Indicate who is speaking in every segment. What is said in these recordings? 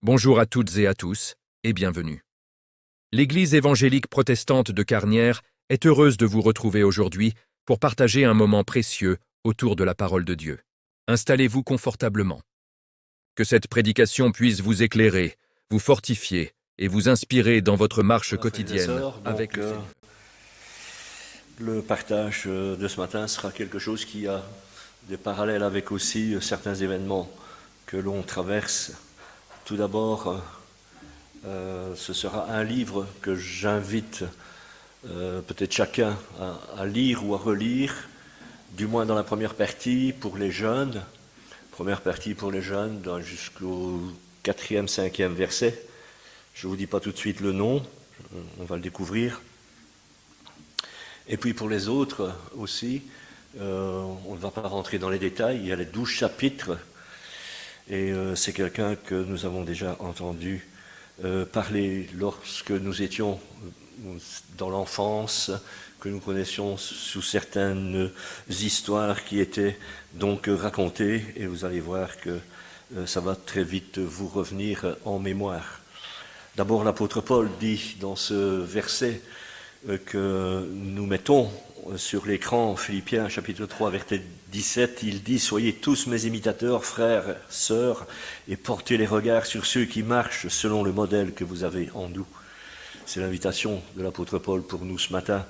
Speaker 1: Bonjour à toutes et à tous, et bienvenue. L'Église évangélique protestante de Carnières est heureuse de vous retrouver aujourd'hui pour partager un moment précieux autour de la parole de Dieu. Installez-vous confortablement. Que cette prédication puisse vous éclairer, vous fortifier et vous inspirer dans votre marche quotidienne avec le Seigneur.
Speaker 2: Le partage de ce matin sera quelque chose qui a des parallèles avec aussi certains événements que l'on traverse. Tout d'abord, ce sera un livre que j'invite peut-être chacun à lire ou à relire, du moins dans la première partie pour les jeunes. Première partie pour les jeunes jusqu'au 4e, 5e verset. Je ne vous dis pas tout de suite le nom, on va le découvrir. Et puis pour les autres aussi, on ne va pas rentrer dans les détails, il y a les 12 chapitres, et c'est quelqu'un que nous avons déjà entendu parler lorsque nous étions dans l'enfance, que nous connaissions sous certaines histoires qui étaient donc racontées, et vous allez voir que ça va très vite vous revenir en mémoire. D'abord, l'apôtre Paul dit dans ce verset que nous mettons sur l'écran, Philippiens chapitre 3, verset 17, il dit « Soyez tous mes imitateurs, frères, sœurs, et portez les regards sur ceux qui marchent selon le modèle que vous avez en nous. » C'est l'invitation de l'apôtre Paul pour nous ce matin,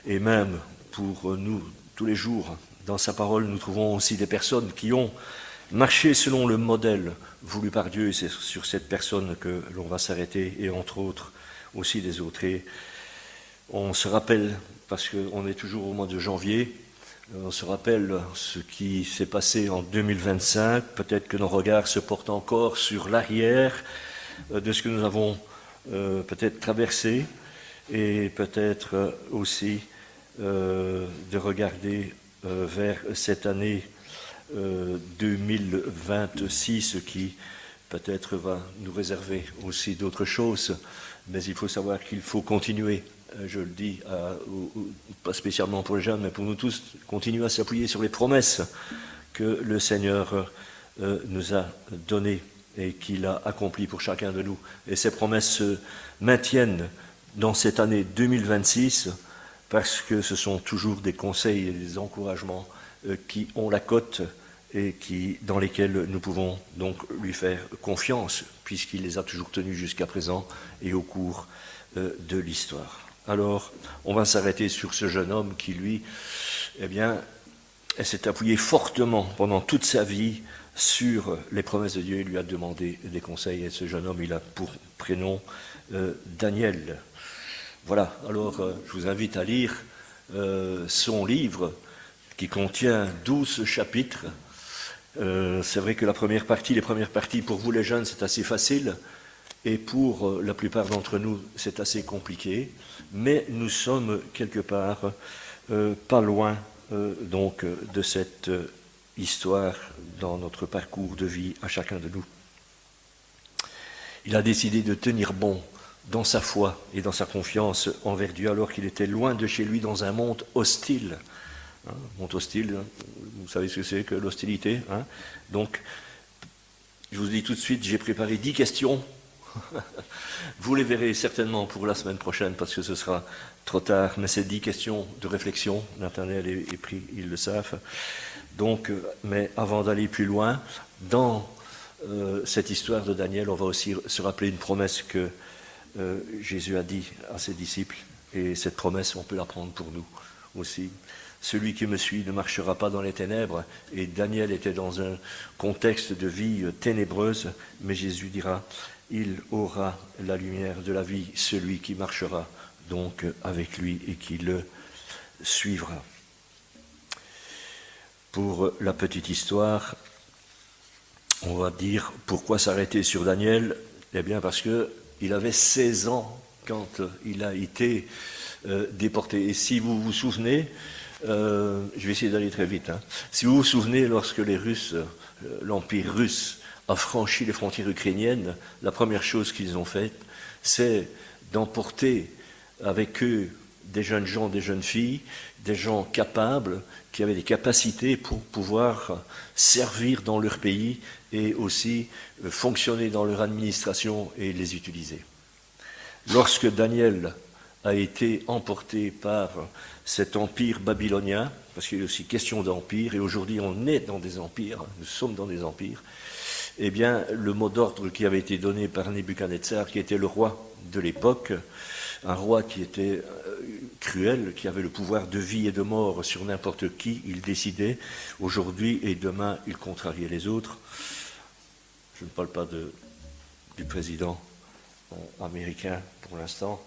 Speaker 2: et même pour nous tous les jours. Dans sa parole, nous trouvons aussi des personnes qui ont marché selon le modèle voulu par Dieu, et c'est sur cette personne que l'on va s'arrêter, et entre autres aussi des autres. Et on se rappelle, parce qu'on est toujours au mois de janvier, on se rappelle ce qui s'est passé en 2025. Peut-être que nos regards se portent encore sur l'arrière de ce que nous avons peut-être traversé, et peut-être aussi de regarder vers cette année 2026 qui peut-être va nous réserver aussi d'autres choses. Mais il faut savoir qu'il faut continuer. Je le dis, pas spécialement pour les jeunes, mais pour nous tous, continuer à s'appuyer sur les promesses que le Seigneur nous a données et qu'il a accomplies pour chacun de nous. Et ces promesses se maintiennent dans cette année 2026 parce que ce sont toujours des conseils et des encouragements qui ont la cote et dans lesquels nous pouvons donc lui faire confiance puisqu'il les a toujours tenus jusqu'à présent et au cours de l'histoire. Alors, on va s'arrêter sur ce jeune homme qui, lui, eh bien, s'est appuyé fortement pendant toute sa vie sur les promesses de Dieu. Il lui a demandé des conseils, et ce jeune homme, il a pour prénom Daniel. Voilà, alors je vous invite à lire son livre qui contient 12 chapitres. C'est vrai que les premières parties, pour vous les jeunes, c'est assez facile. Et pour la plupart d'entre nous, c'est assez compliqué, mais nous sommes quelque part pas loin donc de cette histoire dans notre parcours de vie à chacun de nous. Il a décidé de tenir bon dans sa foi et dans sa confiance envers Dieu alors qu'il était loin de chez lui dans un monde hostile. Monde hostile, vous savez ce que c'est que l'hostilité. Donc, je vous dis tout de suite, j'ai préparé 10 questions. Vous les verrez certainement pour la semaine prochaine parce que ce sera trop tard, mais c'est 10 questions de réflexion. Nathanaël est pris, ils le savent. Donc, mais avant d'aller plus loin, dans cette histoire de Daniel, on va aussi se rappeler une promesse que Jésus a dit à ses disciples, et cette promesse, on peut la prendre pour nous aussi. Celui qui me suit ne marchera pas dans les ténèbres, et Daniel était dans un contexte de vie ténébreuse, mais Jésus dira: il aura la lumière de la vie, celui qui marchera donc avec lui et qui le suivra. Pour la petite histoire, on va dire pourquoi s'arrêter sur Daniel. Eh bien parce qu'il avait 16 ans quand il a été déporté. Et si vous vous souvenez, je vais essayer d'aller très vite, si vous vous souvenez, lorsque les Russes, l'Empire russe, a franchi les frontières ukrainiennes, la première chose qu'ils ont faite, c'est d'emporter avec eux des jeunes gens, des jeunes filles, des gens capables, qui avaient des capacités pour pouvoir servir dans leur pays et aussi fonctionner dans leur administration et les utiliser. Lorsque Daniel a été emporté par cet empire babylonien, parce qu'il est aussi question d'empire, et aujourd'hui on est dans des empires, nous sommes dans des empires, eh bien le mot d'ordre qui avait été donné par Nebuchadnezzar, qui était le roi de l'époque, un roi qui était cruel, qui avait le pouvoir de vie et de mort sur n'importe qui, il décidait aujourd'hui et demain il contrariait les autres. Je ne parle pas du président américain pour l'instant.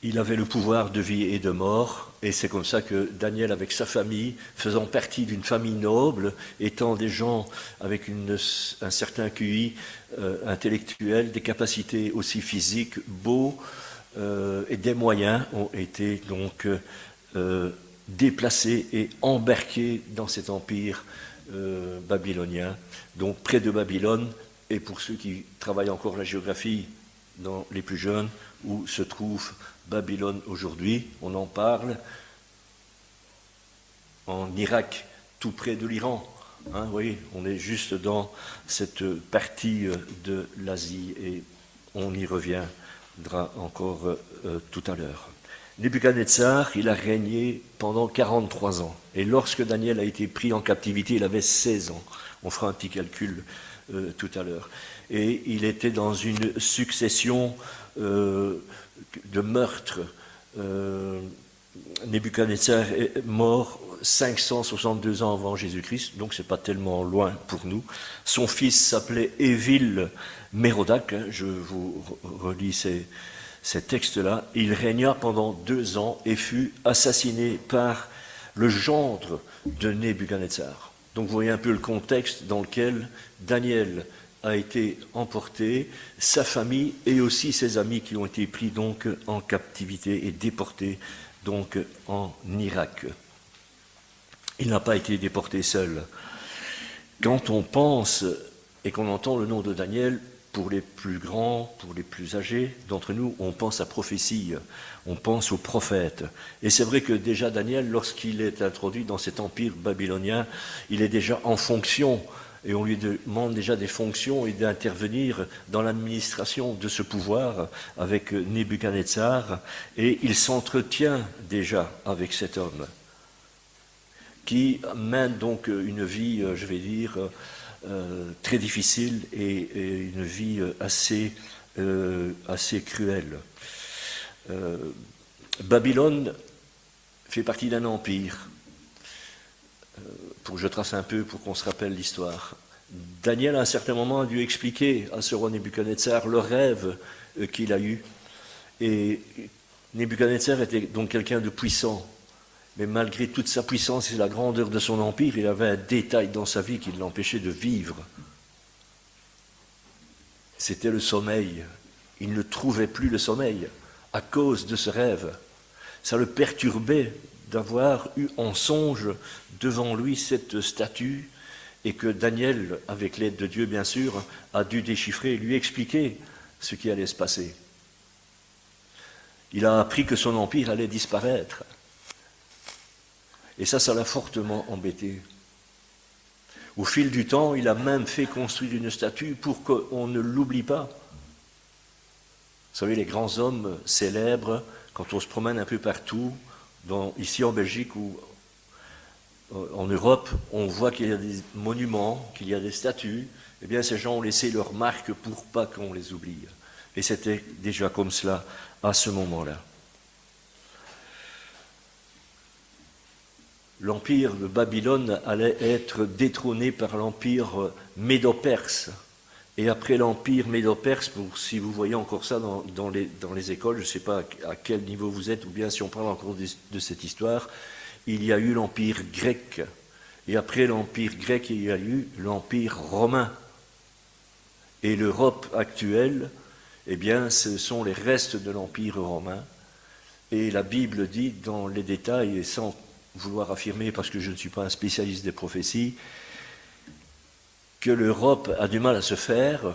Speaker 2: Il avait le pouvoir de vie et de mort, et c'est comme ça que Daniel, avec sa famille, faisant partie d'une famille noble, étant des gens avec un certain QI intellectuel, des capacités aussi physiques, beaux, et des moyens, ont été donc déplacés et embarqués dans cet empire babylonien, donc près de Babylone, et pour ceux qui travaillent encore la géographie, dans les plus jeunes, où se trouve Babylone aujourd'hui, on en parle, en Irak, tout près de l'Iran. Hein, vous voyez, on est juste dans cette partie de l'Asie et on y reviendra encore tout à l'heure. Nebuchadnezzar, il a régné pendant 43 ans. Et lorsque Daniel a été pris en captivité, il avait 16 ans. On fera un petit calcul tout à l'heure. Et il était dans une succession de meurtres. Nebuchadnezzar est mort 562 ans avant Jésus-Christ, donc c'est pas tellement loin pour nous. Son fils s'appelait Évil-Mérodach, je vous relis ces textes-là. Il régna pendant 2 ans et fut assassiné par le gendre de Nebuchadnezzar. Donc vous voyez un peu le contexte dans lequel Daniel a été emporté, sa famille et aussi ses amis qui ont été pris donc en captivité et déportés donc en Irak. Il n'a pas été déporté seul. Quand on pense et qu'on entend le nom de Daniel, pour les plus grands, pour les plus âgés d'entre nous, on pense à prophétie, on pense aux prophètes. Et c'est vrai que déjà Daniel, lorsqu'il est introduit dans cet empire babylonien, il est déjà en fonction. Et on lui demande déjà des fonctions et d'intervenir dans l'administration de ce pouvoir avec Nebuchadnezzar. Et il s'entretient déjà avec cet homme qui mène donc une vie, je vais dire, très difficile et une vie assez cruelle. Babylone fait partie d'un empire. Pour que je trace un peu, pour qu'on se rappelle l'histoire. Daniel, à un certain moment, a dû expliquer à ce roi Nebuchadnezzar le rêve qu'il a eu. Et Nebuchadnezzar était donc quelqu'un de puissant. Mais malgré toute sa puissance et la grandeur de son empire, il avait un détail dans sa vie qui l'empêchait de vivre. C'était le sommeil. Il ne trouvait plus le sommeil à cause de ce rêve. Ça le perturbait d'avoir eu en songe devant lui cette statue et que Daniel, avec l'aide de Dieu bien sûr, a dû déchiffrer et lui expliquer ce qui allait se passer. Il a appris que son empire allait disparaître. Et ça l'a fortement embêté. Au fil du temps, il a même fait construire une statue pour qu'on ne l'oublie pas. Vous savez, les grands hommes célèbres, quand on se promène un peu partout, ici en Belgique ou en Europe, on voit qu'il y a des monuments, qu'il y a des statues. Eh bien, ces gens ont laissé leur marque pour pas qu'on les oublie. Et c'était déjà comme cela à ce moment-là. L'empire de Babylone allait être détrôné par l'empire médo-perse. Et après l'empire médo-perse, si vous voyez encore ça dans les écoles, je ne sais pas à quel niveau vous êtes, ou bien si on parle encore de cette histoire, il y a eu l'empire grec. Et après l'empire grec, il y a eu l'empire romain. Et l'Europe actuelle, eh bien, ce sont les restes de l'empire romain. Et la Bible dit, dans les détails, et sans vouloir affirmer, parce que je ne suis pas un spécialiste des prophéties, que l'Europe a du mal à se faire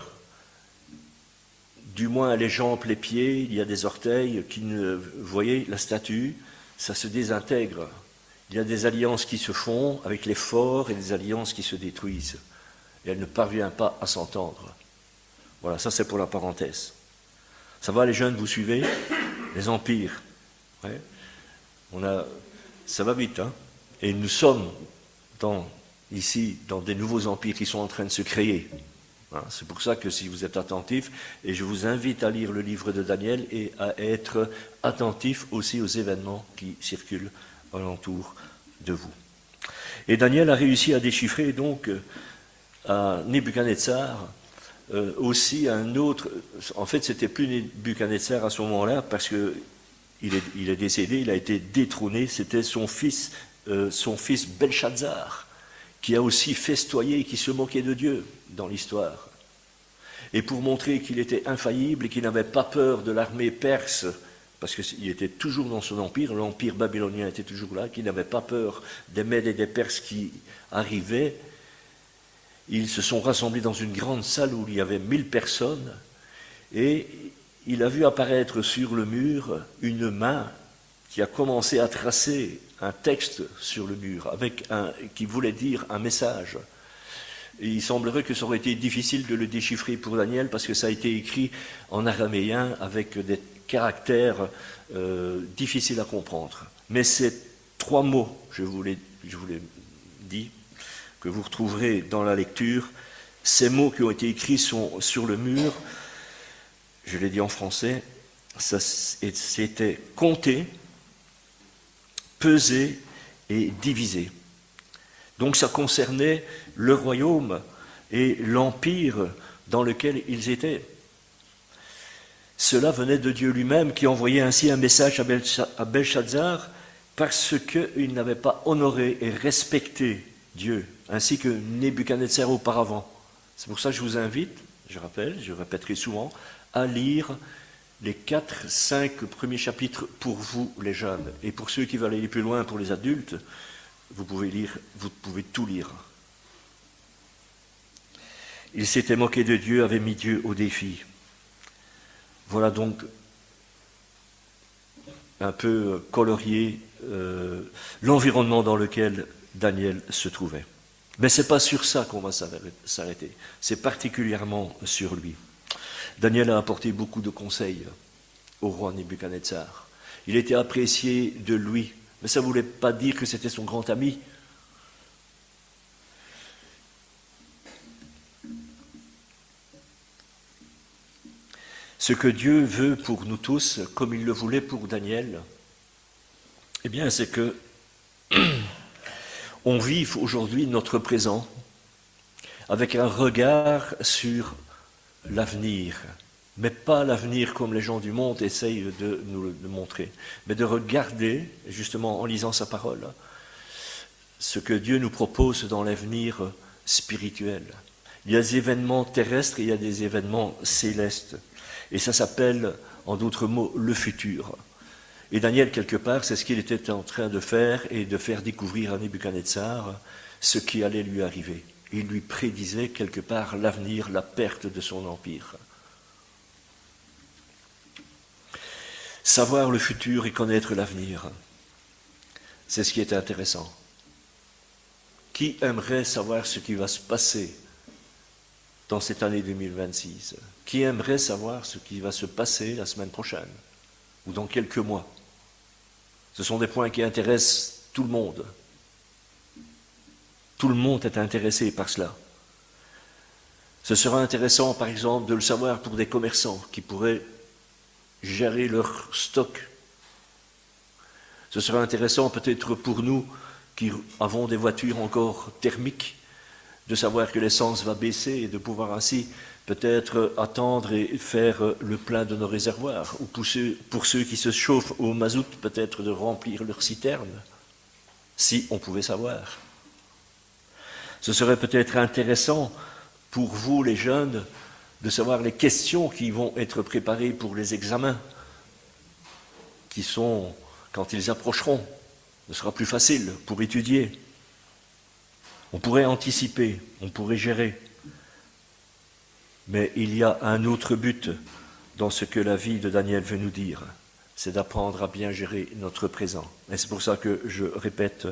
Speaker 2: du moins les jambes, les pieds, il y a des orteils qui ne... Vous voyez, la statue, ça se désintègre. Il y a des alliances qui se font avec les forts et des alliances qui se détruisent. Et elle ne parvient pas à s'entendre. Voilà, ça c'est pour la parenthèse. Ça va les jeunes, vous suivez? Les empires. Ouais. Ça va vite, hein? Et nous sommes ici dans des nouveaux empires qui sont en train de se créer. Hein, c'est pour ça que si vous êtes attentifs, et je vous invite à lire le livre de Daniel et à être attentifs aussi aux événements qui circulent alentour de vous. Et Daniel a réussi à déchiffrer donc à Nebuchadnezzar aussi un autre... En fait, c'était plus Nebuchadnezzar à ce moment-là parce que il est décédé, il a été détrôné, c'était son fils Belshazzar, qui a aussi festoyé et qui se moquait de Dieu dans l'histoire. Et pour montrer qu'il était infaillible et qu'il n'avait pas peur de l'armée perse, parce qu'il était toujours dans son empire, l'empire babylonien était toujours là, qu'il n'avait pas peur des Mèdes et des Perses qui arrivaient, ils se sont rassemblés dans une grande salle où il y avait 1000 personnes, et il a vu apparaître sur le mur une main qui a commencé à tracer un texte sur le mur qui voulait dire un message. Et il semblerait que ça aurait été difficile de le déchiffrer pour Daniel parce que ça a été écrit en araméen avec des caractères difficiles à comprendre. Mais ces 3 mots, je vous l'ai dit, que vous retrouverez dans la lecture, ces mots qui ont été écrits sont sur le mur, je l'ai dit en français, c'était compter, peser et diviser. Donc ça concernait le royaume et l'empire dans lequel ils étaient. Cela venait de Dieu lui-même qui envoyait ainsi un message à Belshazzar parce qu'il n'avait pas honoré et respecté Dieu, ainsi que Nebuchadnezzar auparavant. C'est pour ça que je vous invite, je répéterai souvent, à lire les 4-5 premiers chapitres pour vous, les jeunes. Et pour ceux qui veulent aller plus loin, pour les adultes, vous pouvez tout lire. Il s'était moqué de Dieu, avait mis Dieu au défi. Voilà donc un peu colorié l'environnement dans lequel Daniel se trouvait. Mais ce n'est pas sur ça qu'on va s'arrêter, c'est particulièrement sur lui. Daniel a apporté beaucoup de conseils au roi Nebuchadnezzar. Il était apprécié de lui, mais ça ne voulait pas dire que c'était son grand ami. Ce que Dieu veut pour nous tous, comme il le voulait pour Daniel, eh bien, c'est que on vive aujourd'hui notre présent avec un regard sur l'avenir, mais pas l'avenir comme les gens du monde essayent de nous le montrer, mais de regarder, justement en lisant sa parole, ce que Dieu nous propose dans l'avenir spirituel. Il y a des événements terrestres et il y a des événements célestes. Et ça s'appelle, en d'autres mots, le futur. Et Daniel, quelque part, c'est ce qu'il était en train de faire et de faire découvrir à Nebuchadnezzar ce qui allait lui arriver. Il lui prédisait quelque part l'avenir, la perte de son empire. Savoir le futur et connaître l'avenir, c'est ce qui est intéressant. Qui aimerait savoir ce qui va se passer dans cette année 2026? Qui aimerait savoir ce qui va se passer la semaine prochaine ou dans quelques mois? Ce sont des points qui intéressent tout le monde. Tout le monde est intéressé par cela. Ce sera intéressant, par exemple, de le savoir pour des commerçants qui pourraient gérer leur stock. Ce sera intéressant peut-être pour nous qui avons des voitures encore thermiques, de savoir que l'essence va baisser et de pouvoir ainsi peut-être attendre et faire le plein de nos réservoirs. Ou pour ceux qui se chauffent au mazout, peut-être de remplir leurs citernes, si on pouvait savoir. Ce serait peut-être intéressant pour vous, les jeunes, de savoir les questions qui vont être préparées pour les examens, qui sont, quand ils approcheront, ce sera plus facile pour étudier. On pourrait anticiper, on pourrait gérer. Mais il y a un autre but dans ce que la vie de Daniel veut nous dire. C'est d'apprendre à bien gérer notre présent. Et c'est pour ça que je répète,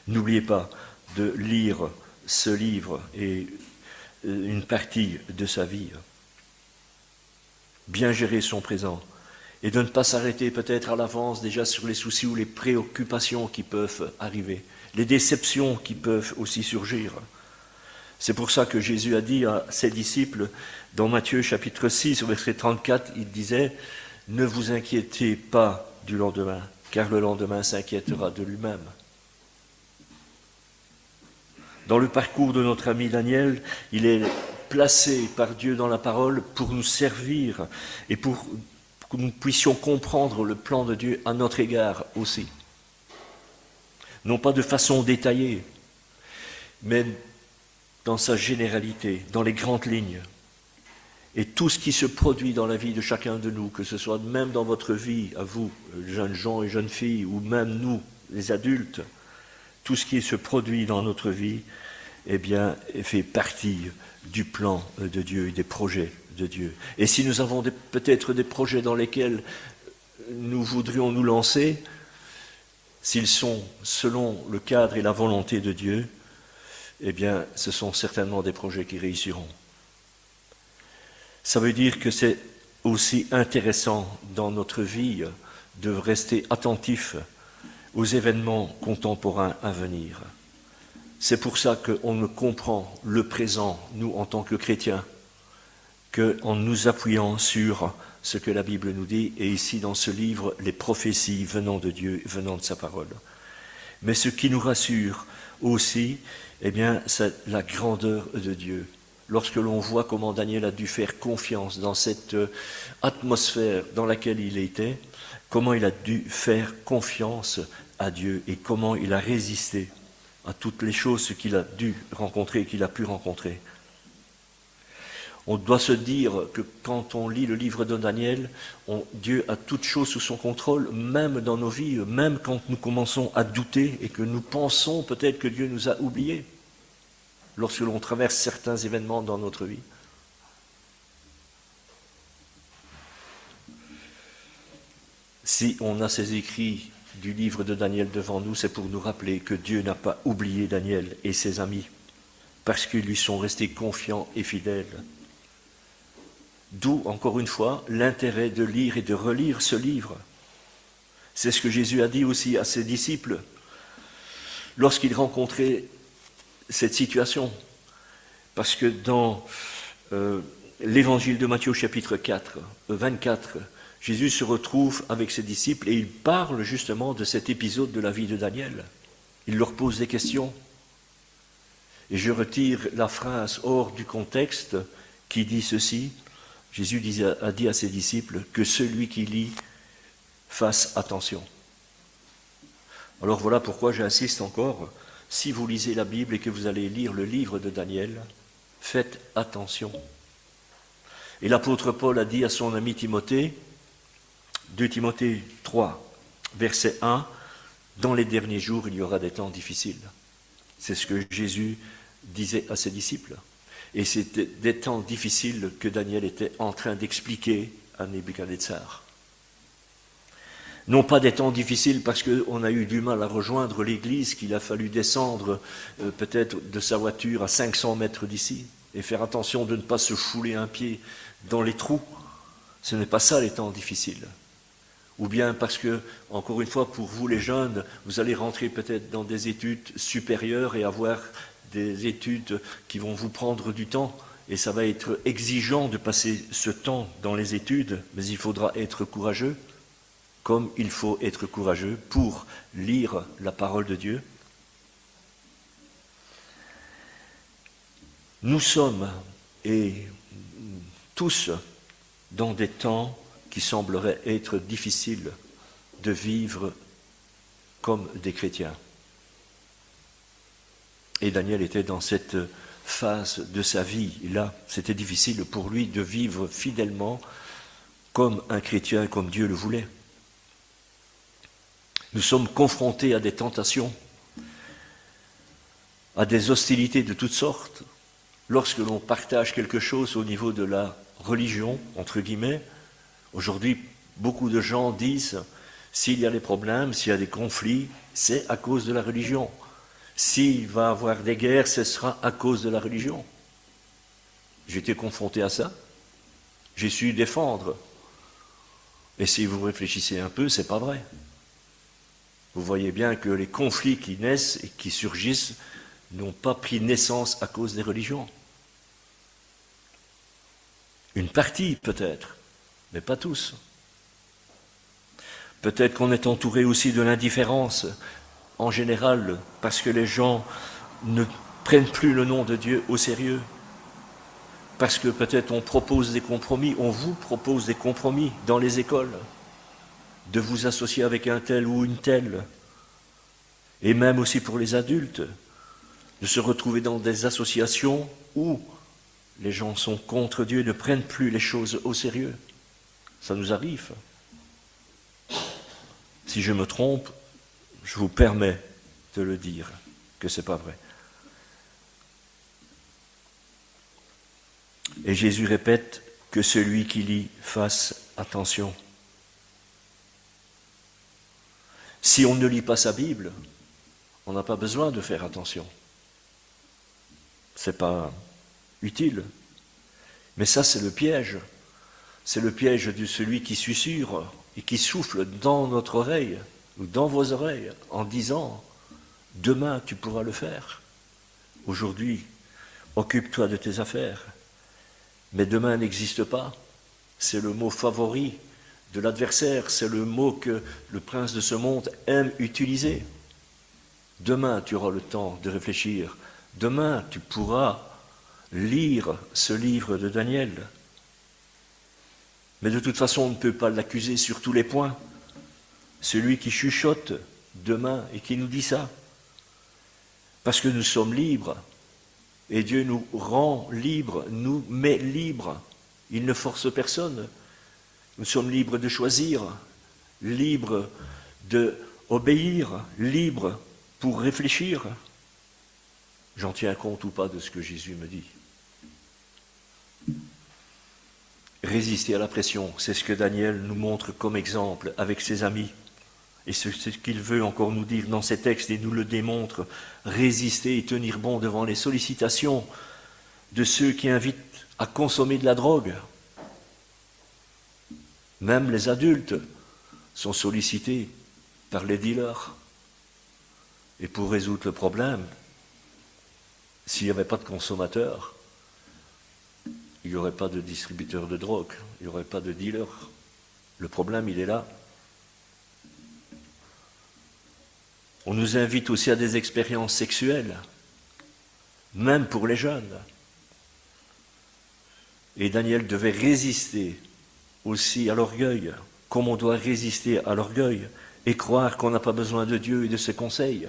Speaker 2: n'oubliez pas de lire ce livre et une partie de sa vie. Bien gérer son présent. Et de ne pas s'arrêter peut-être à l'avance déjà sur les soucis ou les préoccupations qui peuvent arriver, les déceptions qui peuvent aussi surgir. C'est pour ça que Jésus a dit à ses disciples, dans Matthieu chapitre 6, verset 34, il disait « Ne vous inquiétez pas du lendemain, car le lendemain s'inquiétera de lui-même. » Dans le parcours de notre ami Daniel, il est placé par Dieu dans la parole pour nous servir et pour que nous puissions comprendre le plan de Dieu à notre égard aussi. Non pas de façon détaillée, mais dans sa généralité, dans les grandes lignes. Et tout ce qui se produit dans la vie de chacun de nous, que ce soit même dans votre vie, à vous, jeunes gens et jeunes filles, ou même nous, les adultes, tout ce qui se produit dans notre vie, eh bien, fait partie du plan de Dieu et des projets de Dieu. Et si nous avons peut-être des projets dans lesquels nous voudrions nous lancer, s'ils sont selon le cadre et la volonté de Dieu, eh bien, ce sont certainement des projets qui réussiront. Ça veut dire que c'est aussi intéressant dans notre vie de rester attentif aux événements contemporains à venir. C'est pour ça qu'on ne comprend le présent, nous, en tant que chrétiens, qu'en nous appuyant sur ce que la Bible nous dit, et ici dans ce livre, les prophéties venant de Dieu, venant de sa parole. Mais ce qui nous rassure aussi, eh bien, c'est la grandeur de Dieu. Lorsque l'on voit comment Daniel a dû faire confiance dans cette atmosphère dans laquelle il était, comment il a dû faire confiance à Dieu et comment il a résisté à toutes les choses qu'il a dû rencontrer et qu'il a pu rencontrer. On doit se dire que quand on lit le livre de Daniel, Dieu a toutes choses sous son contrôle, même dans nos vies, même quand nous commençons à douter et que nous pensons peut-être que Dieu nous a oubliés, lorsque l'on traverse certains événements dans notre vie. Si on a ces écrits du livre de Daniel devant nous, c'est pour nous rappeler que Dieu n'a pas oublié Daniel et ses amis, parce qu'ils lui sont restés confiants et fidèles. D'où, encore une fois, l'intérêt de lire et de relire ce livre. C'est ce que Jésus a dit aussi à ses disciples lorsqu'il rencontrait cette situation. Parce que dans l'évangile de Matthieu chapitre 24, Jésus se retrouve avec ses disciples et il parle justement de cet épisode de la vie de Daniel. Il leur pose des questions. Et je retire la phrase hors du contexte qui dit ceci. Jésus a dit à ses disciples que celui qui lit fasse attention. Alors voilà pourquoi j'insiste encore, si vous lisez la Bible et que vous allez lire le livre de Daniel, faites attention. Et l'apôtre Paul a dit à son ami Timothée, 2 Timothée 3, verset 1, « Dans les derniers jours, il y aura des temps difficiles. » C'est ce que Jésus disait à ses disciples. Et c'était des temps difficiles que Daniel était en train d'expliquer à Nebuchadnezzar. Non pas des temps difficiles parce qu'on a eu du mal à rejoindre l'église, qu'il a fallu descendre peut-être de sa voiture à 500 mètres d'ici et faire attention de ne pas se fouler un pied dans les trous. Ce n'est pas ça les temps difficiles. Ou bien parce que, encore une fois, pour vous les jeunes, vous allez rentrer peut-être dans des études supérieures et avoir des études qui vont vous prendre du temps. Et ça va être exigeant de passer ce temps dans les études, mais il faudra être courageux, comme il faut être courageux pour lire la parole de Dieu. Nous sommes, et tous, dans des temps qui sembleraient être difficiles de vivre comme des chrétiens. Et Daniel était dans cette phase de sa vie. Là, c'était difficile pour lui de vivre fidèlement comme un chrétien, comme Dieu le voulait. Nous sommes confrontés à des tentations, à des hostilités de toutes sortes. Lorsque l'on partage quelque chose au niveau de la religion, entre guillemets, Aujourd'hui, beaucoup de gens disent, s'il y a des problèmes, s'il y a des conflits, c'est à cause de la religion. S'il va y avoir des guerres, ce sera à cause de la religion. J'ai été confronté à ça. J'ai su défendre. Et si vous réfléchissez un peu, c'est pas vrai. Vous voyez bien que les conflits qui naissent et qui surgissent n'ont pas pris naissance à cause des religions. Une partie peut-être, mais pas tous. Peut-être qu'on est entouré aussi de l'indifférence en général, parce que les gens ne prennent plus le nom de Dieu au sérieux. Parce que peut-être on propose des compromis, on vous propose des compromis dans les écoles, de vous associer avec un tel ou une telle, et même aussi pour les adultes, de se retrouver dans des associations où les gens sont contre Dieu et ne prennent plus les choses au sérieux. Ça nous arrive. Si je me trompe, je vous permets de le dire, que ce n'est pas vrai. Et Jésus répète que celui qui lit fasse attention. Si on ne lit pas sa Bible, on n'a pas besoin de faire attention. Ce n'est pas utile. Mais ça, c'est le piège. C'est le piège de celui qui susurre et qui souffle dans notre oreille ou dans vos oreilles en disant « Demain, tu pourras le faire. Aujourd'hui, occupe-toi de tes affaires. » Mais demain n'existe pas. C'est le mot favori de l'adversaire. C'est le mot que le prince de ce monde aime utiliser. Demain, tu auras le temps de réfléchir. Demain, tu pourras lire ce livre de Daniel. Mais de toute façon, on ne peut pas l'accuser sur tous les points. Celui qui chuchote demain et qui nous dit ça. Parce que nous sommes libres. Et Dieu nous rend libres, nous met libres. Il ne force personne. Nous sommes libres de choisir, libres d'obéir, libres pour réfléchir. J'en tiens compte ou pas de ce que Jésus me dit. Résister à la pression, c'est ce que Daniel nous montre comme exemple avec ses amis. Et c'est ce qu'il veut encore nous dire dans ces textes et nous le démontre. Résister et tenir bon devant les sollicitations de ceux qui invitent à consommer de la drogue. Même les adultes sont sollicités par les dealers. Et pour résoudre le problème, s'il n'y avait pas de consommateurs, il n'y aurait pas de distributeurs de drogue, il n'y aurait pas de dealers. Le problème, il est là. On nous invite aussi à des expériences sexuelles, même pour les jeunes. Et Daniel devait résister aussi à l'orgueil, comme on doit résister à l'orgueil et croire qu'on n'a pas besoin de Dieu et de ses conseils.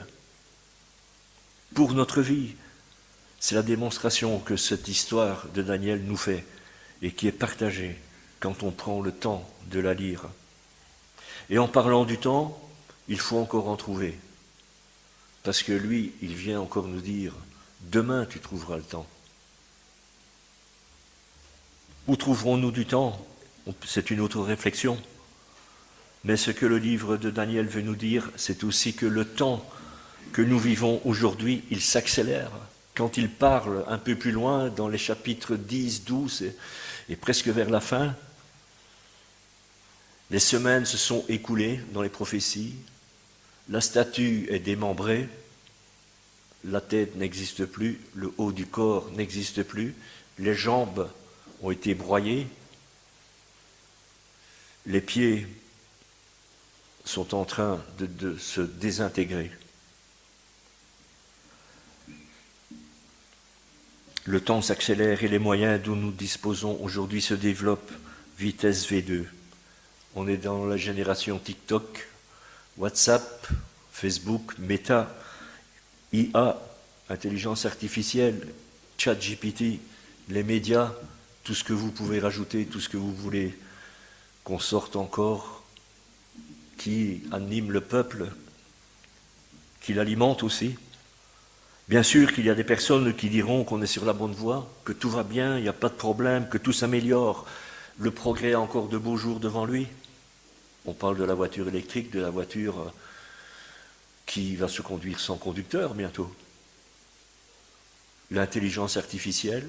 Speaker 2: Pour notre vie, c'est la démonstration que cette histoire de Daniel nous fait et qui est partagée quand on prend le temps de la lire. Et en parlant du temps, il faut encore en trouver. Parce que lui, il vient encore nous dire, demain tu trouveras le temps. Où trouverons-nous du temps? C'est une autre réflexion. Mais ce que le livre de Daniel veut nous dire, c'est aussi que le temps que nous vivons aujourd'hui, il s'accélère. Quand il parle un peu plus loin, dans les chapitres 10, 12 et presque vers la fin, les semaines se sont écoulées dans les prophéties, la statue est démembrée, la tête n'existe plus, le haut du corps n'existe plus, les jambes ont été broyées, les pieds sont en train de se désintégrer. Le temps s'accélère et les moyens dont nous disposons aujourd'hui se développent vitesse V2. On est dans la génération TikTok, WhatsApp, Facebook, Meta, IA, intelligence artificielle, ChatGPT, les médias, tout ce que vous pouvez rajouter, tout ce que vous voulez qu'on sorte encore, qui anime le peuple, qui l'alimente aussi. Bien sûr qu'il y a des personnes qui diront qu'on est sur la bonne voie, que tout va bien, il n'y a pas de problème, que tout s'améliore. Le progrès a encore de beaux jours devant lui. On parle de la voiture électrique, de la voiture qui va se conduire sans conducteur bientôt. L'intelligence artificielle,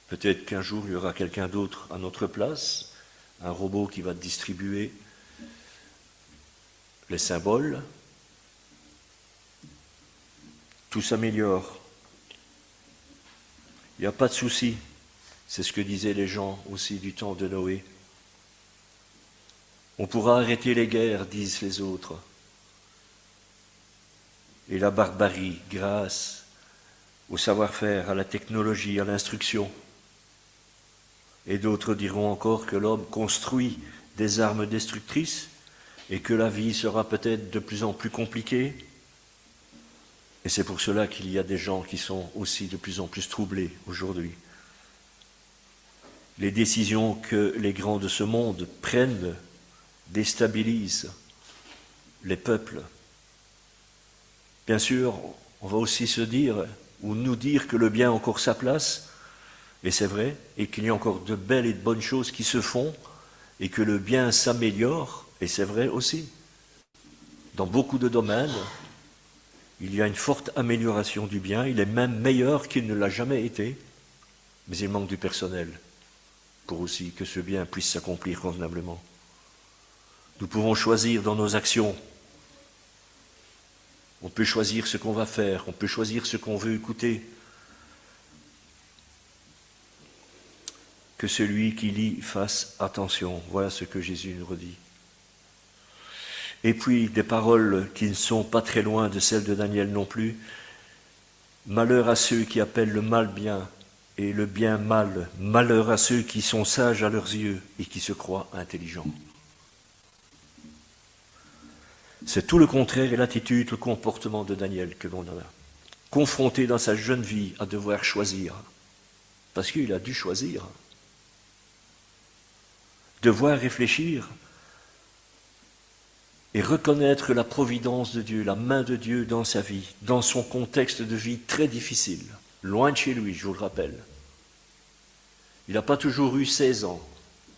Speaker 2: peut-être qu'un jour il y aura quelqu'un d'autre à notre place, un robot qui va distribuer les symboles. Tout s'améliore. Il n'y a pas de souci. C'est ce que disaient les gens aussi du temps de Noé. On pourra arrêter les guerres, disent les autres. Et la barbarie, grâce au savoir-faire, à la technologie, à l'instruction. Et d'autres diront encore que l'homme construit des armes destructrices et que la vie sera peut-être de plus en plus compliquée. Et c'est pour cela qu'il y a des gens qui sont aussi de plus en plus troublés aujourd'hui. Les décisions que les grands de ce monde prennent déstabilisent les peuples. Bien sûr, on va aussi se dire, ou nous dire que le bien a encore sa place, et c'est vrai, et qu'il y a encore de belles et de bonnes choses qui se font, et que le bien s'améliore, et c'est vrai aussi. Dans beaucoup de domaines, il y a une forte amélioration du bien, il est même meilleur qu'il ne l'a jamais été, mais il manque du personnel pour aussi que ce bien puisse s'accomplir convenablement. Nous pouvons choisir dans nos actions. On peut choisir ce qu'on va faire, on peut choisir ce qu'on veut écouter. Que celui qui lit fasse attention. Voilà ce que Jésus nous redit. Et puis des paroles qui ne sont pas très loin de celles de Daniel non plus. Malheur à ceux qui appellent le mal bien et le bien mal. Malheur à ceux qui sont sages à leurs yeux et qui se croient intelligents. C'est tout le contraire et l'attitude, le comportement de Daniel que l'on a. Confronté dans sa jeune vie à devoir choisir. Parce qu'il a dû choisir. Devoir réfléchir et reconnaître la providence de Dieu, la main de Dieu dans sa vie, dans son contexte de vie très difficile, loin de chez lui, je vous le rappelle. Il n'a pas toujours eu 16 ans.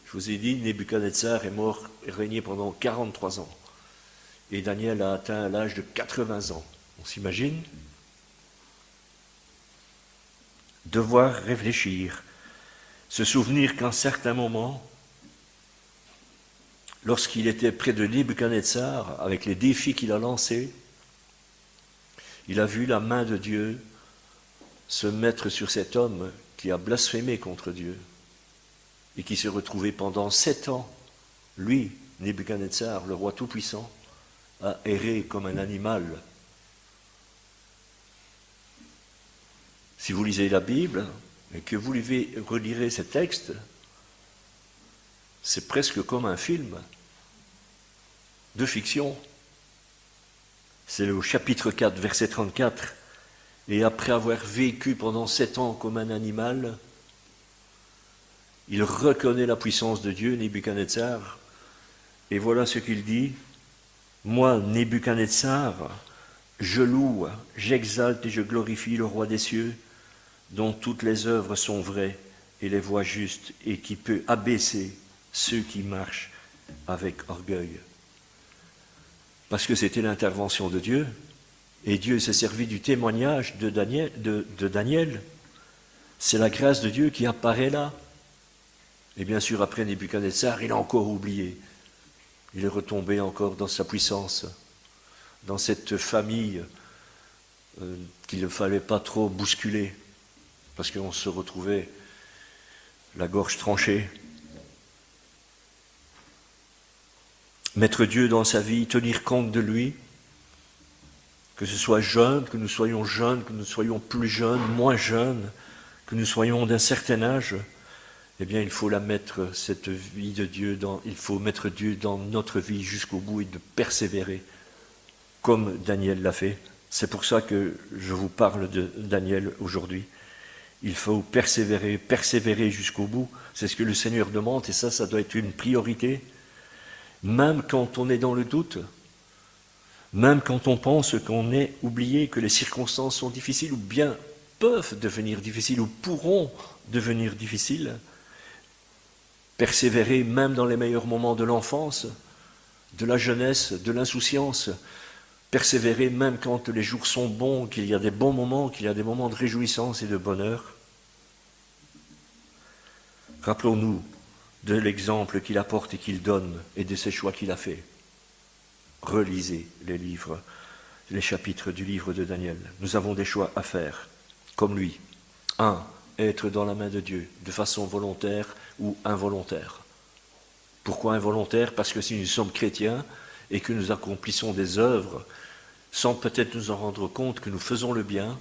Speaker 2: Je vous ai dit, Nebuchadnezzar est mort et régné pendant 43 ans. Et Daniel a atteint l'âge de 80 ans. On s'imagine ? Devoir réfléchir, se souvenir qu'à un certain moment, lorsqu'il était près de Nebuchadnezzar, avec les défis qu'il a lancés, il a vu la main de Dieu se mettre sur cet homme qui a blasphémé contre Dieu et qui s'est retrouvé pendant 7 ans, lui, Nebuchadnezzar, le roi tout-puissant, a erré comme un animal. Si vous lisez la Bible et que vous relirez ces textes, c'est presque comme un film de fiction. C'est le chapitre 4, verset 34. Et après avoir vécu pendant 7 ans comme un animal, il reconnaît la puissance de Dieu, Nebuchadnezzar. Et voilà ce qu'il dit. Moi, Nebuchadnezzar, je loue, j'exalte et je glorifie le roi des cieux, dont toutes les œuvres sont vraies et les voies justes, et qui peut abaisser ceux qui marchent avec orgueil. Parce que c'était l'intervention de Dieu, et Dieu s'est servi du témoignage de Daniel. C'est la grâce de Dieu qui apparaît là. Et bien sûr, après Nebuchadnezzar, il a encore oublié. Il est retombé encore dans sa puissance, dans cette famille qu'il ne fallait pas trop bousculer, parce qu'on se retrouvait la gorge tranchée. Mettre Dieu dans sa vie, tenir compte de lui, que ce soit jeune, que nous soyons jeunes, que nous soyons plus jeunes, moins jeunes, que nous soyons d'un certain âge, eh bien il faut la mettre, cette vie de Dieu, il faut mettre Dieu dans notre vie jusqu'au bout et de persévérer, comme Daniel l'a fait. C'est pour ça que je vous parle de Daniel aujourd'hui. Il faut persévérer jusqu'au bout. C'est ce que le Seigneur demande, et ça doit être une priorité. Même quand on est dans le doute, même quand on pense qu'on est oublié, que les circonstances sont difficiles, ou bien peuvent devenir difficiles, ou pourront devenir difficiles, persévérer même dans les meilleurs moments de l'enfance, de la jeunesse, de l'insouciance, persévérer même quand les jours sont bons, qu'il y a des bons moments, qu'il y a des moments de réjouissance et de bonheur. Rappelons-nous de l'exemple qu'il apporte et qu'il donne et de ses choix qu'il a faits. Relisez les chapitres du livre de Daniel. Nous avons des choix à faire, comme lui. 1. Être dans la main de Dieu, de façon volontaire ou involontaire. Pourquoi involontaire? Parce que si nous sommes chrétiens et que nous accomplissons des œuvres, sans peut-être nous en rendre compte que nous faisons le bien,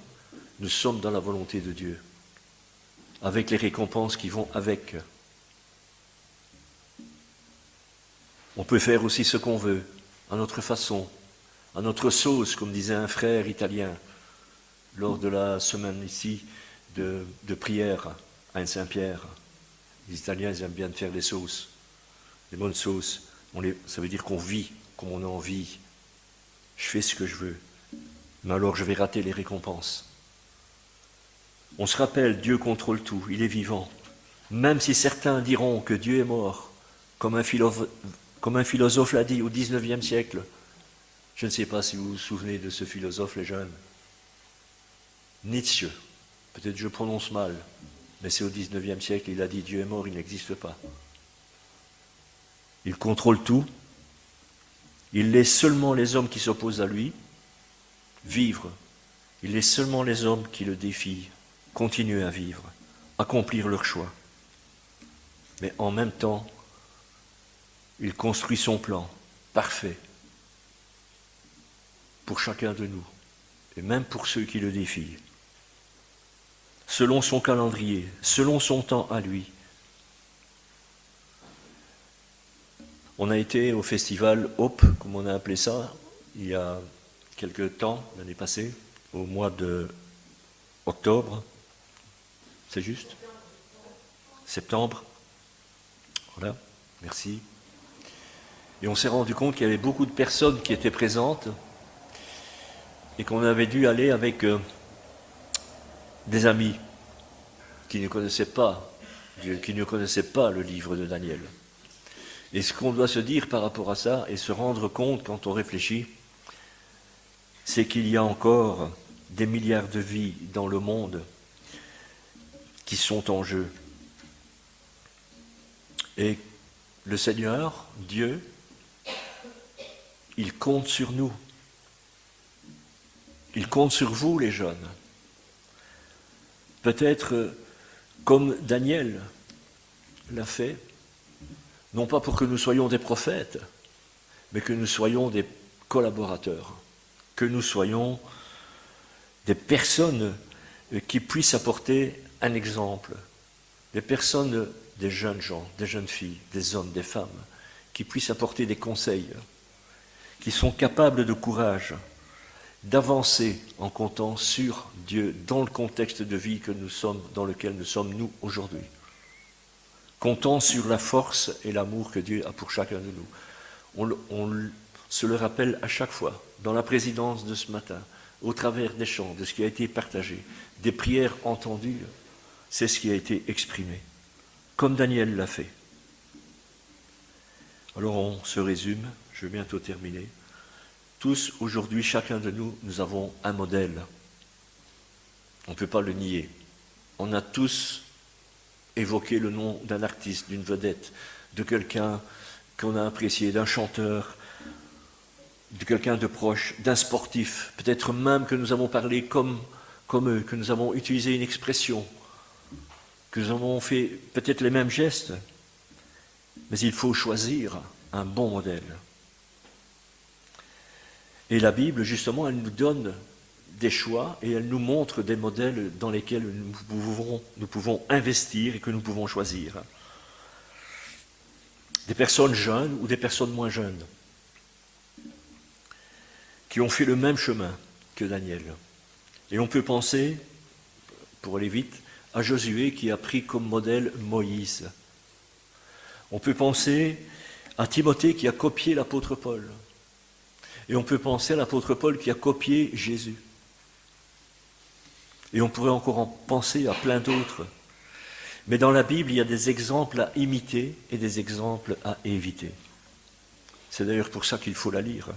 Speaker 2: nous sommes dans la volonté de Dieu, avec les récompenses qui vont avec. On peut faire aussi ce qu'on veut, à notre façon, à notre sauce, comme disait un frère italien, lors de la semaine ici de prière à Saint-Pierre. Les Italiens, ils aiment bien faire des sauces, des bonnes sauces. Ça veut dire qu'on vit comme on a envie. Je fais ce que je veux, mais alors je vais rater les récompenses. On se rappelle, Dieu contrôle tout, il est vivant. Même si certains diront que Dieu est mort, comme un philosophe l'a dit au XIXe siècle. Je ne sais pas si vous vous souvenez de ce philosophe, les jeunes. Nietzsche, peut-être je prononce mal, mais c'est au XIXe siècle, il a dit Dieu est mort, il n'existe pas. Il contrôle tout. Il laisse seulement les hommes qui s'opposent à lui vivre. Il laisse seulement les hommes qui le défient continuer à vivre, accomplir leur choix. Mais en même temps, il construit son plan parfait pour chacun de nous, et même pour ceux qui le défient. Selon son calendrier, selon son temps à lui. On a été au festival Hope, comme on a appelé ça, il y a quelques temps, l'année passée, au mois de octobre. C'est juste? Septembre. Voilà, merci. Et on s'est rendu compte qu'il y avait beaucoup de personnes qui étaient présentes et qu'on avait dû aller avec des amis qui ne connaissaient pas le livre de Daniel. Et ce qu'on doit se dire par rapport à ça et se rendre compte quand on réfléchit, c'est qu'il y a encore des milliards de vies dans le monde qui sont en jeu. Et le Seigneur, Dieu, il compte sur nous. Il compte sur vous, les jeunes. Peut-être comme Daniel l'a fait, non pas pour que nous soyons des prophètes, mais que nous soyons des collaborateurs, que nous soyons des personnes qui puissent apporter un exemple, des personnes, des jeunes gens, des jeunes filles, des hommes, des femmes, qui puissent apporter des conseils, qui sont capables de courage, d'avancer en comptant sur Dieu dans le contexte de vie que nous sommes, dans lequel nous sommes nous aujourd'hui. Comptant sur la force et l'amour que Dieu a pour chacun de nous. On se le rappelle à chaque fois, dans la présidence de ce matin, au travers des chants, de ce qui a été partagé, des prières entendues, c'est ce qui a été exprimé, comme Daniel l'a fait. Alors on se résume, je vais bientôt terminer. Tous, aujourd'hui, chacun de nous, nous avons un modèle. On ne peut pas le nier. On a tous évoqué le nom d'un artiste, d'une vedette, de quelqu'un qu'on a apprécié, d'un chanteur, de quelqu'un de proche, d'un sportif. Peut-être même que nous avons parlé comme eux, que nous avons utilisé une expression, que nous avons fait peut-être les mêmes gestes. Mais il faut choisir un bon modèle. Et la Bible, justement, elle nous donne des choix et elle nous montre des modèles dans lesquels nous pouvons investir et que nous pouvons choisir. Des personnes jeunes ou des personnes moins jeunes qui ont fait le même chemin que Daniel. Et on peut penser, pour aller vite, à Josué qui a pris comme modèle Moïse. On peut penser à Timothée qui a copié l'apôtre Paul. Et on peut penser à l'apôtre Paul qui a copié Jésus. Et on pourrait encore en penser à plein d'autres. Mais dans la Bible, il y a des exemples à imiter et des exemples à éviter. C'est d'ailleurs pour ça qu'il faut la lire.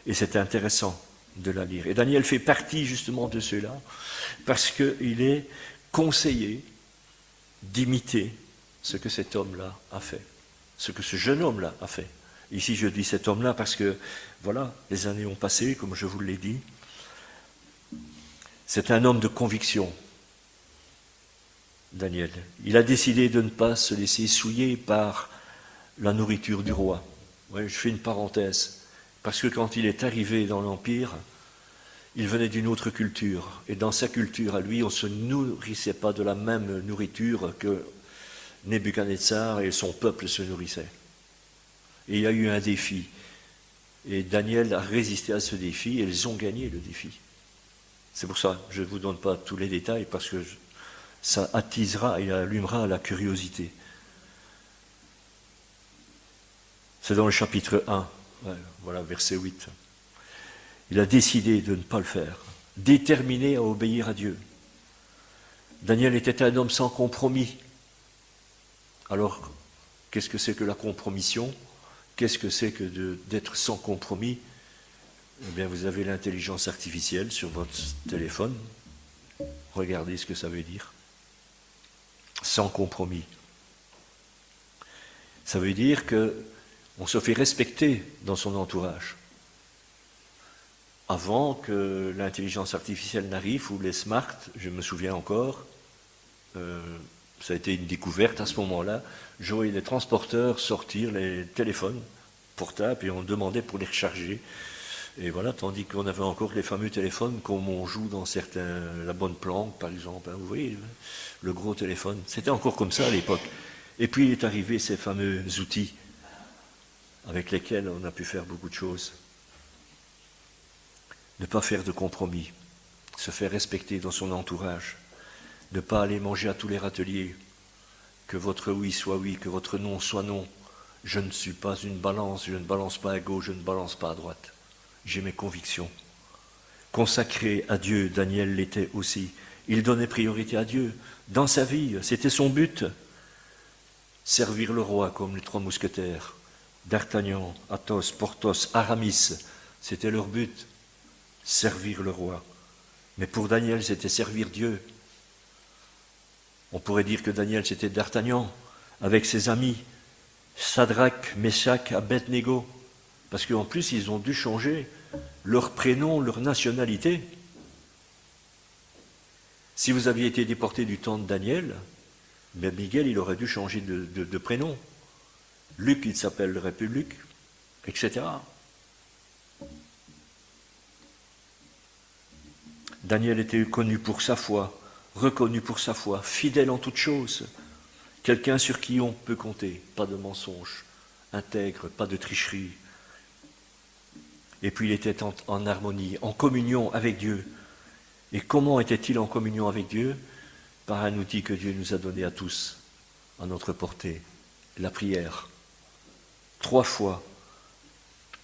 Speaker 2: Et c'est intéressant de la lire. Et Daniel fait partie justement de ceux-là, parce qu'il est conseillé d'imiter ce que cet homme-là a fait, ce que ce jeune homme-là a fait. Ici, je dis cet homme-là parce que, voilà, les années ont passé, comme je vous l'ai dit. C'est un homme de conviction, Daniel. Il a décidé de ne pas se laisser souiller par la nourriture du roi. Ouais, je fais une parenthèse, parce que quand il est arrivé dans l'Empire, il venait d'une autre culture, et dans sa culture à lui, on ne se nourrissait pas de la même nourriture que Nebuchadnezzar et son peuple se nourrissaient. Et il y a eu un défi, et Daniel a résisté à ce défi, et ils ont gagné le défi. C'est pour ça, je ne vous donne pas tous les détails, parce que ça attisera et allumera la curiosité. C'est dans le chapitre 1, voilà, verset 8. Il a décidé de ne pas le faire, déterminé à obéir à Dieu. Daniel était un homme sans compromis. Alors, qu'est-ce que c'est que la compromission? Qu'est-ce que c'est que d'être sans compromis? Eh bien, vous avez l'intelligence artificielle sur votre téléphone. Regardez ce que ça veut dire. Sans compromis. Ça veut dire qu'on se fait respecter dans son entourage. Avant que l'intelligence artificielle n'arrive, ou les smart, je me souviens encore, ça a été une découverte à ce moment-là, je voyais les transporteurs sortir les téléphones portables et on demandait pour les recharger. Et voilà, tandis qu'on avait encore les fameux téléphones comme on joue dans certains, la bonne planque par exemple, hein, vous voyez, le gros téléphone. C'était encore comme ça à l'époque. Et puis il est arrivé ces fameux outils avec lesquels on a pu faire beaucoup de choses. Ne pas faire de compromis, se faire respecter dans son entourage, ne pas aller manger à tous les râteliers, que votre oui soit oui, que votre non soit non. Je ne suis pas une balance, je ne balance pas à gauche, je ne balance pas à droite. J'ai mes convictions. Consacré à Dieu, Daniel l'était aussi. Il donnait priorité à Dieu. Dans sa vie, c'était son but. Servir le roi comme les 3 mousquetaires. D'Artagnan, Athos, Porthos, Aramis, c'était leur but. Servir le roi. Mais pour Daniel, c'était servir Dieu. On pourrait dire que Daniel, c'était d'Artagnan, avec ses amis, Sadrach, Meshach, Abednego, parce qu'en plus, ils ont dû changer leur prénom, leur nationalité. Si vous aviez été déporté du temps de Daniel, ben Miguel, il aurait dû changer de prénom. Luc, il s'appellerait plus Luc, etc. Daniel était connu pour sa foi, reconnu pour sa foi, fidèle en toutes choses. Quelqu'un sur qui on peut compter, pas de mensonge, intègre, pas de tricherie. Et puis il était en harmonie, en communion avec Dieu. Et comment était-il en communion avec Dieu? Par un outil que Dieu nous a donné à tous, à notre portée, la prière. 3 fois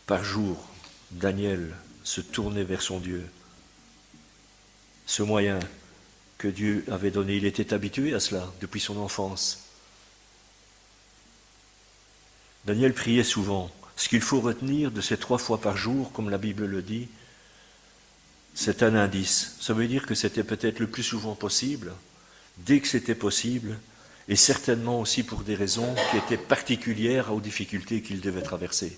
Speaker 2: par jour, Daniel se tournait vers son Dieu. Ce moyen que Dieu avait donné, il était habitué à cela depuis son enfance. Daniel priait souvent. Ce qu'il faut retenir de ces 3 fois par jour, comme la Bible le dit, c'est un indice. Ça veut dire que c'était peut-être le plus souvent possible, dès que c'était possible, et certainement aussi pour des raisons qui étaient particulières aux difficultés qu'il devait traverser.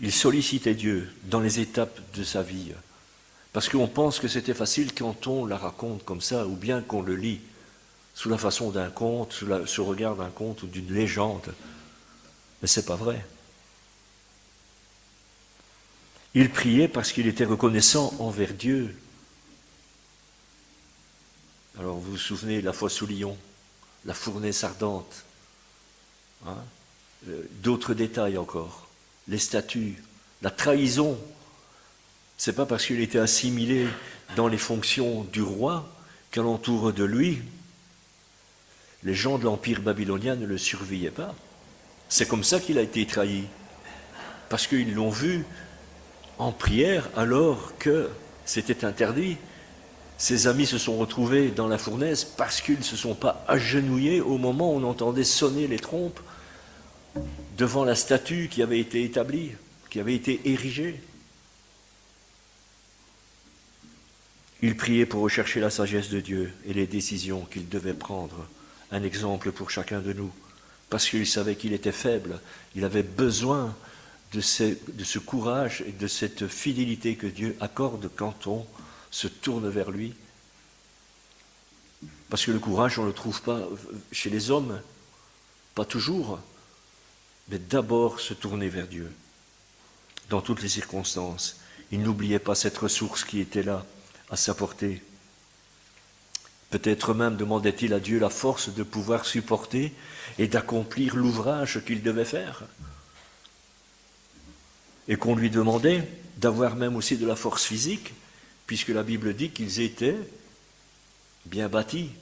Speaker 2: Il sollicitait Dieu dans les étapes de sa vie, parce qu'on pense que c'était facile quand on la raconte comme ça, ou bien qu'on le lit sous la façon d'un conte, sous le regard d'un conte ou d'une légende. Mais ce n'est pas vrai. Il priait parce qu'il était reconnaissant envers Dieu. Alors vous vous souvenez, la fosse sous Lyon, la fournaise ardente, hein, d'autres détails encore, les statues, la trahison. Ce n'est pas parce qu'il était assimilé dans les fonctions du roi qu'alentour de lui, les gens de l'Empire babylonien ne le surveillaient pas. C'est comme ça qu'il a été trahi. Parce qu'ils l'ont vu en prière alors que c'était interdit. Ses amis se sont retrouvés dans la fournaise parce qu'ils ne se sont pas agenouillés au moment où on entendait sonner les trompes devant la statue qui avait été établie, qui avait été érigée. Ils priaient pour rechercher la sagesse de Dieu et les décisions qu'ils devaient prendre. Un exemple pour chacun de nous. Parce qu'ils savaient qu'il était faible, il avait besoin de ce courage et de cette fidélité que Dieu accorde quand on se tourne vers lui. Parce que le courage, on ne le trouve pas chez les hommes, pas toujours, mais d'abord se tourner vers Dieu, dans toutes les circonstances. Il n'oubliait pas cette ressource qui était là, à sa portée. Peut-être même demandait-il à Dieu la force de pouvoir supporter et d'accomplir l'ouvrage qu'il devait faire. Et qu'on lui demandait d'avoir même aussi de la force physique, puisque la Bible dit qu'ils étaient bien bâtis.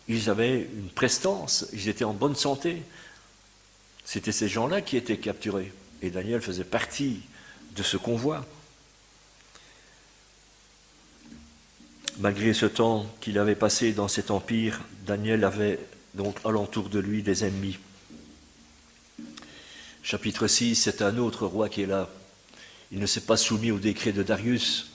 Speaker 2: Ils avaient une prestance, ils étaient en bonne santé. C'était ces gens-là qui étaient capturés. Et Daniel faisait partie de ce convoi. Malgré ce temps qu'il avait passé dans cet empire, Daniel avait donc alentour de lui des ennemis. Chapitre 6, c'est un autre roi qui est là. Il ne s'est pas soumis au décret de Darius.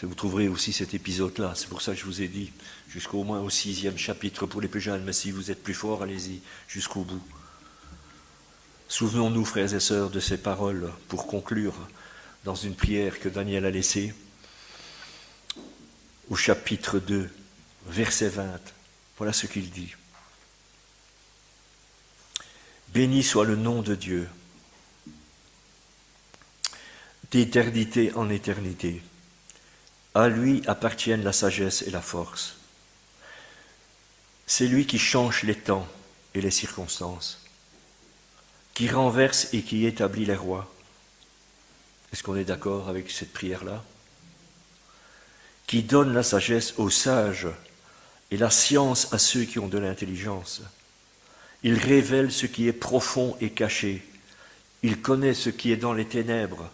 Speaker 2: Vous trouverez aussi cet épisode-là. C'est pour ça que je vous ai dit jusqu'au moins au 6e chapitre pour les plus jeunes. Mais si vous êtes plus forts, allez-y jusqu'au bout. Souvenons-nous, frères et sœurs, de ces paroles pour conclure dans une prière que Daniel a laissée. Au chapitre 2, verset 20, voilà ce qu'il dit. Béni soit le nom de Dieu, d'éternité en éternité. À lui appartiennent la sagesse et la force. C'est lui qui change les temps et les circonstances, qui renverse et qui établit les rois. Est-ce qu'on est d'accord avec cette prière-là? Qui donne la sagesse aux sages et la science à ceux qui ont de l'intelligence. Il révèle ce qui est profond et caché. Il connaît ce qui est dans les ténèbres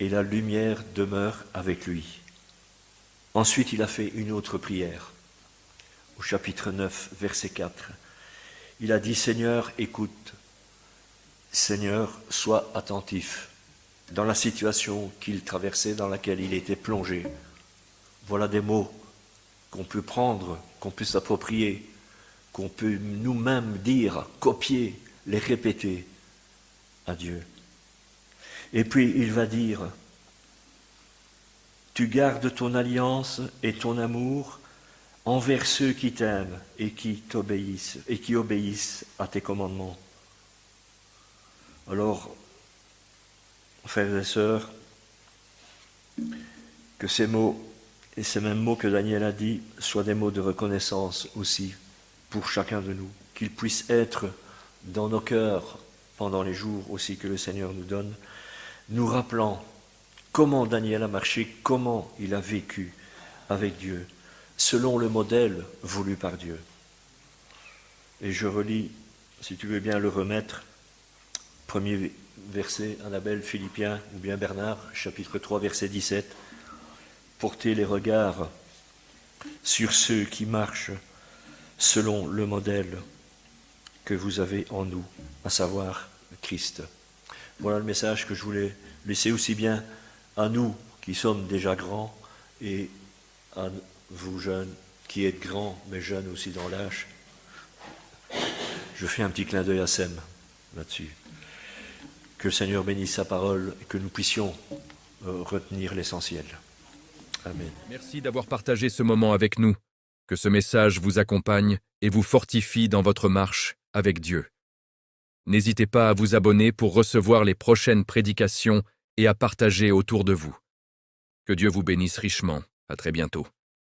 Speaker 2: et la lumière demeure avec lui. Ensuite, il a fait une autre prière. Au chapitre 9, verset 4. Il a dit, Seigneur, écoute. Seigneur, sois attentif dans la situation qu'il traversait, dans laquelle il était plongé. Voilà des mots qu'on peut prendre, qu'on peut s'approprier, qu'on peut nous-mêmes dire, copier, les répéter à Dieu. Et puis il va dire, tu gardes ton alliance et ton amour envers ceux qui t'aiment et qui obéissent à tes commandements. Alors, frères et sœurs, que ces mots et ces mêmes mots que Daniel a dit soient des mots de reconnaissance aussi pour chacun de nous, qu'ils puissent être dans nos cœurs pendant les jours aussi que le Seigneur nous donne, nous rappelant comment Daniel a marché, comment il a vécu avec Dieu, selon le modèle voulu par Dieu. Et je relis, si tu veux bien le remettre, premier verset, Annabelle, Philippiens ou bien Bernard, chapitre 3, verset 17. Portez les regards sur ceux qui marchent selon le modèle que vous avez en nous, à savoir Christ. Voilà le message que je voulais laisser aussi bien à nous qui sommes déjà grands et à vous jeunes qui êtes grands mais jeunes aussi dans l'âge. Je fais un petit clin d'œil à Sem là-dessus. Que le Seigneur bénisse sa parole et que nous puissions retenir l'essentiel. Amen.
Speaker 1: Merci d'avoir partagé ce moment avec nous. Que ce message vous accompagne et vous fortifie dans votre marche avec Dieu. N'hésitez pas à vous abonner pour recevoir les prochaines prédications et à partager autour de vous. Que Dieu vous bénisse richement. À très bientôt.